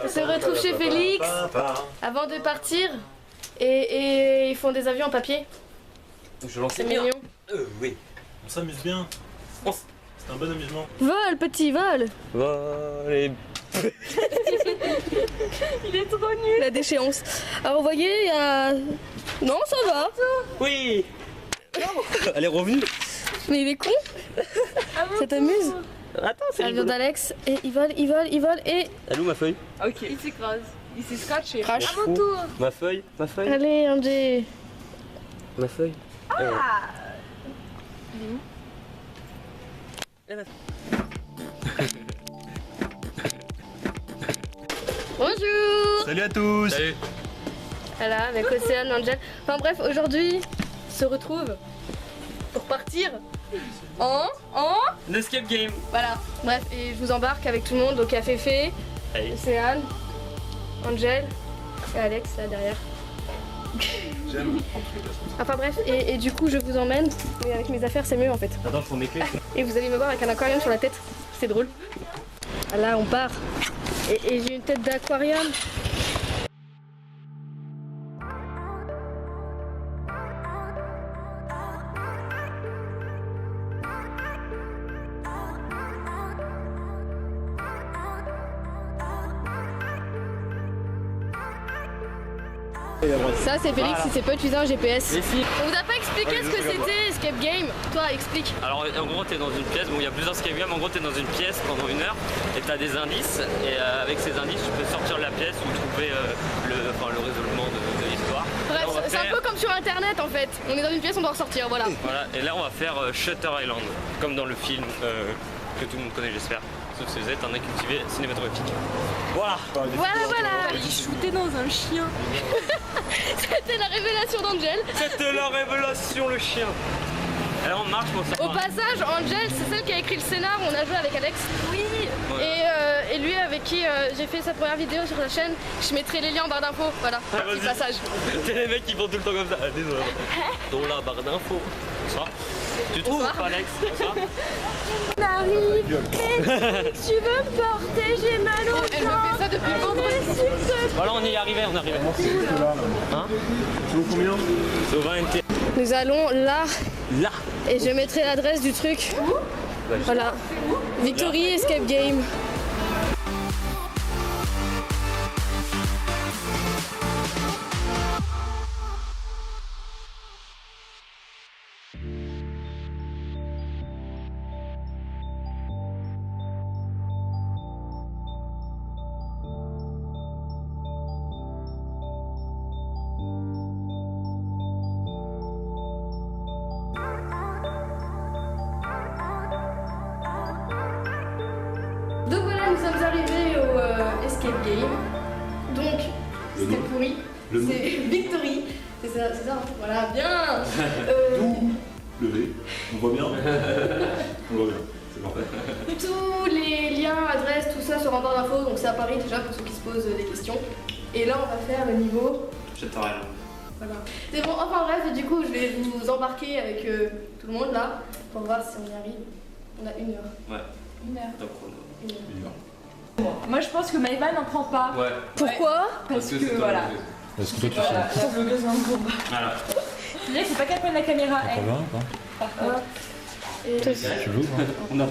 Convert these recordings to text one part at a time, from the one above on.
On se retrouve chez Félix avant de partir et ils font des avions en papier. C'est mignon. Oui. On s'amuse bien. C'est un bon amusement. Vol, petit, vol. Vol. Il est trop nul. La déchéance. Alors vous voyez, il y a... Non, ça va. Oui. Elle est revenue. Mais il est con. Ça t'amuse? Attends, c'est L'avion rigolo. d'Alex, et il vole et... Elle est où ma feuille? Ok. Il s'écrase. Il s'est scratché. Crash. À mon tour. Ma feuille? Ma feuille? Allez, Angé. Ma feuille? Bonjour. Salut à tous. Salut. Voilà, avec Océane, Angel. Enfin bref, aujourd'hui, on se retrouve pour partir en... L'escape game. Voilà, bref, et je vous embarque avec tout le monde au Café Fée. Allez. Océane, Angel et Alex là derrière. J'aime. Enfin bref, et du coup je vous emmène, mais avec mes affaires c'est mieux en fait. Attends, je prends mes clés. Et vous allez me voir avec un aquarium sur la tête, c'est drôle. Là on part, et j'ai une tête d'aquarium. Ça c'est Félix, il sait pas utiliser un GPS. Mais si. On vous a pas expliqué ce que c'était Escape Game. Toi explique. Alors en gros t'es dans une pièce, bon il y a plusieurs escape games, en gros t'es dans une pièce pendant 1 heure et t'as des indices et avec ces indices tu peux sortir de la pièce ou trouver le résolument de l'histoire. Bref, Là, on va c'est un faire- peu comme sur internet en fait. On est dans une pièce, on doit ressortir, voilà. Voilà, et là on va faire Shutter Island, comme dans le film que tout le monde connaît j'espère, sauf si vous êtes un incultivé cinématographique. Voilà. Voilà. Il shootait dans un chien. C'était la révélation d'Angel. C'était la révélation le chien. Et là on marche pour ça. Au passage, Angel, c'est celle qui a écrit le scénar, on a joué avec Alex. Oui. Et lui avec qui j'ai fait sa première vidéo sur la chaîne, je mettrai les liens en barre d'infos. Voilà, petit vas-y. passage. T'es les mecs qui font tout le temps comme ça. Ah, désolé. Dans la barre d'infos. Bonsoir. Tu trouves Bonsoir. Alex? Bonsoir. On arrive. Tu veux me porter, j'ai mal au Elle me fait ça depuis vendredi. Voilà, on y est arrivé, on est arrivé. Hein? C'est au combien? C'est au 20 NT. Nous allons là, Là. et je mettrai l'adresse du truc. Voilà. Victory Escape Game. Donc voilà, nous sommes arrivés au Escape Game. Donc, c'était pourri. Le nom. C'est Victory. C'est ça, hein. Voilà, bien. Levé. On voit bien. On voit bien. C'est parfait. Tous les liens, adresses, tout ça sera en barre d'infos. Donc c'est à Paris déjà pour ceux qui se posent des questions. Et là, on va faire le niveau. Shutter Island. Voilà. C'est bon, enfin bref, du coup, je vais vous embarquer avec tout le monde là pour voir si on y arrive. On a 1 heure. Ouais. 1 heure. Top chrono. 1 heure. Il y va. Moi je pense que Maëva n'en prend pas. Ouais. Pourquoi? Parce que voilà. Est-ce que toi tu Voilà, la vloggeuse en courbe. Voilà. C'est-à-dire que c'est pas qu'elle prenne la caméra, elle. Par contre. Et Tu veux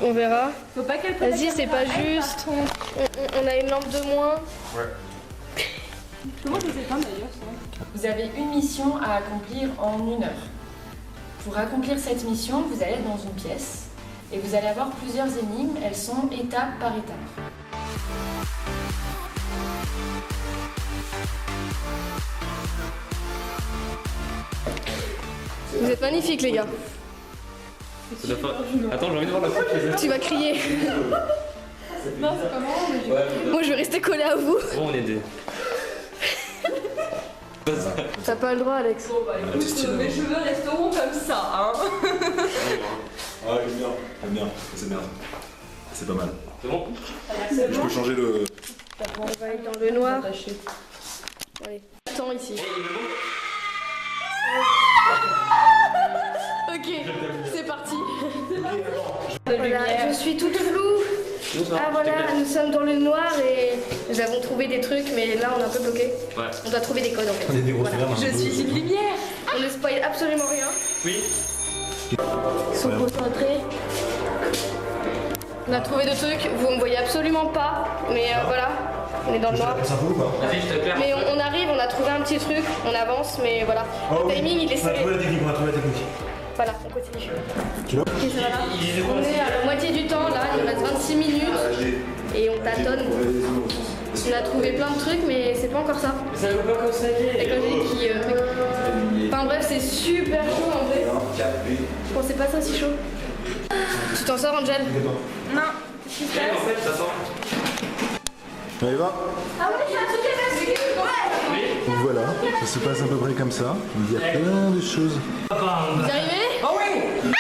on verra. Faut pas qu'elle prenne la Vas-y, c'est caméra, pas elle, juste. par contre. On a une lampe de moins. Comment ça s'éteint d'ailleurs ça? Vous avez une mission à accomplir en 1 heure. Pour accomplir cette mission, vous allez être dans une pièce et vous allez avoir plusieurs énigmes. Elles sont étape par étape. Vous êtes magnifiques, les gars. Attends, j'ai envie de voir la suite. Tu vas crier. Non, c'est pas marrant. Moi, je vais rester collé à vous. Bon, on est deux. T'as pas le droit, Alex. Bon bah écoute, mes cheveux resteront comme ça, hein. Ah, j'aime bien, c'est bien. C'est pas mal. C'est bon? Je peux changer le. On va être dans le noir. Allez, temps ici. Ok, c'est parti. Voilà, je suis toute floue. Ah voilà, nous sommes dans le noir et nous avons trouvé des trucs, mais là on est un peu bloqué. Ouais. On doit trouver des codes en fait. On est des grosses merdes, hein. Je suis une lumière. On ne spoil absolument rien. Oui. Ils sont concentrés. On a trouvé des trucs, vous ne voyez absolument pas, mais voilà, on est dans le noir. C'est un peu ou pas? Vas-y, je te claire. Mais on arrive, on a trouvé un petit truc, on avance, mais voilà. Le timing il est On a serré. trouvé la technique, on a trouvé la technique. Voilà, on continue. Tu l'as? Ok, ça va là. On est à la moitié du temps là, il nous reste 26 minutes et on tâtonne. On a trouvé plein de trucs, mais c'est pas encore ça. Ça veut pas comme ça. Et comme j'ai dit, truc. Enfin bref, c'est super chaud en vrai. Je pensais pas ça si chaud. Tu t'en sors, Angel? Non. Qu'est-ce qui se passe? En fait, ça sent. Allez, va. Ah ouais, j'ai un truc à faire. Ouais. Donc voilà, ça se passe à peu près comme ça. Il y a plein de choses. Vous arrivez? Oh oui.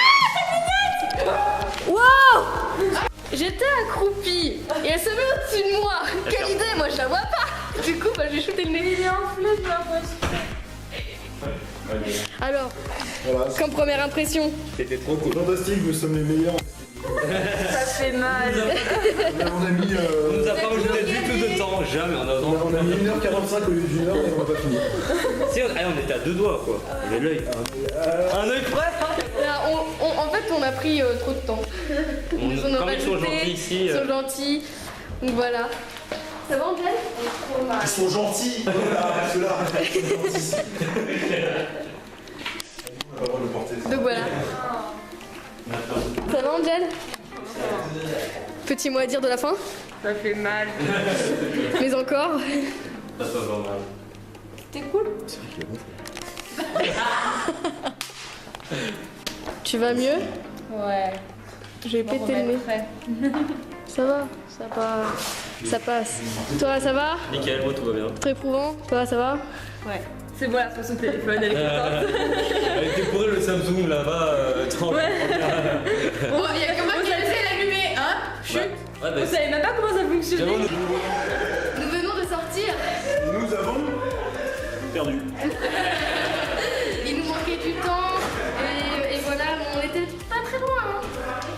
Wow! J'étais accroupie et elle se met au-dessus de moi. Quelle idée, moi je la vois pas. Du coup, je vais shooter le nez. Il est enflé de ma poche. Alors, Voilà, comme première impression, C'était trop cool. fantastique, nous sommes les meilleurs. Ça fait mal. On a mis, On nous a pas rajouté du tout de temps, jamais. on a mis 1h45 au lieu d'une heure et on va pas finir. Si, on était à 2 doigts quoi. Il y avait l'œil. Un œil près. là, en fait, on a pris trop de temps. Ils nous en ont Comme ils sont rajouté, gentils ici. Ils sont gentils. Donc voilà. Ça va, Angel? Trop mal. Ils sont gentils. Voilà, ceux-là. Ils sont gentils. On va pas le droit de le porter. Donc voilà. Ça va, Angel? Petit mot à dire de la fin? Ça fait mal. Mais encore? Ça se passe normal. C'était cool. Tu vas mieux? Ouais. Je vais péter le nez. Ça va? Ça passe. Toi, ça va? Nickel, moi tout va bien. Très éprouvant? Toi, ça va? Ouais. C'est bon, elle prend son téléphone, elle est contente. Elle était pourrie le Samsung là-bas. Ouais. Bon, il y a que moi qui laissé l'allumer, hein? Chut! Ouais, Vous savez même pas comment ça fonctionne. Nous venons de sortir. Nous avons perdu. Il nous manquait du temps et voilà, on était pas très loin. Hein.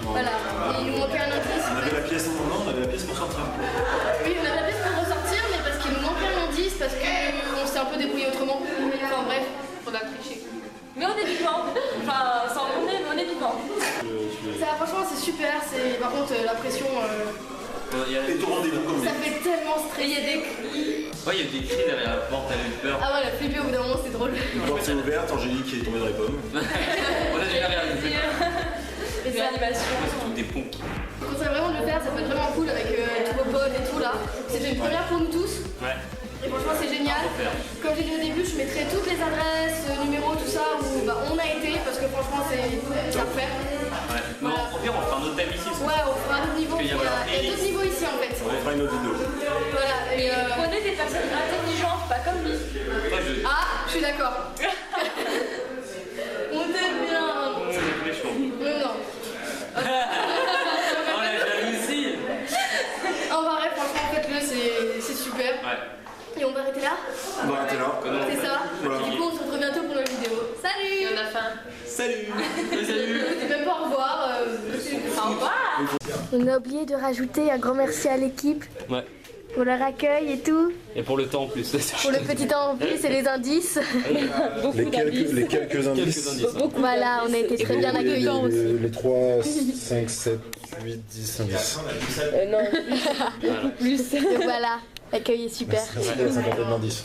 Voilà, et il nous manquait un indice. On avait la pièce on avait la pièce pour sortir. Oui, on avait la pièce pour ressortir, mais parce qu'il nous manquait un indice, parce qu'on s'est un peu débrouillé autrement. Enfin bref, on a triché. Mais on est vivants. Enfin, sans tourner, mais on est vivants. Ça, franchement, c'est super. Par contre, la pression, Et tout rendez-vous comme ça fait tellement stresser. Il y a des cris. Ouais, il y a eu des cris derrière la porte, elle a eu peur. Ah ouais, la flippé au bout d'un moment, c'est drôle. La porte s'est ouverte, Angélique est tombée dans les pommes. On a déjà réalisé. Et C'est l'animation. C'est tout des ponts. Je conseille vraiment de le faire, ça peut être vraiment cool avec tous vos potes et tout là. C'était une première pour nous tous. Ouais. Et franchement c'est génial. Comme j'ai dit au début, je mettrai toutes les adresses, numéros, tout ça où on a été parce que franchement c'est à refaire. Ouais. Mais au pire, on fera un autre thème ici. Ouais, on fera un autre niveau. Parce qu'il y a Il y a d'autres niveaux ici en fait. On fera une autre vidéo. Voilà. Et Prenez des personnes intelligentes, pas comme lui. Toi, je. ah, je suis d'accord. On t'aime bien. C'est méchant. Non. Oh la jalousie. En vrai, franchement, faites-le, c'est super. Ouais. Et on va arrêter là. On va arrêter là. C'est ça. Voilà. Du coup, on se retrouve bientôt pour notre vidéo. Salut. On a faim. Salut. Salut. Je dis même pas au revoir. Au revoir. On a oublié de rajouter un grand merci à l'équipe Ouais. pour leur accueil et tout. Et pour le temps en plus. Pour le petit temps en plus et les indices. Les quelques indices. Voilà, on a été très bien accueillis. Les 3, 5, 7, 8, 10 indices. Donc voilà, l'accueil est super. C'est la cinquantaine d'indices.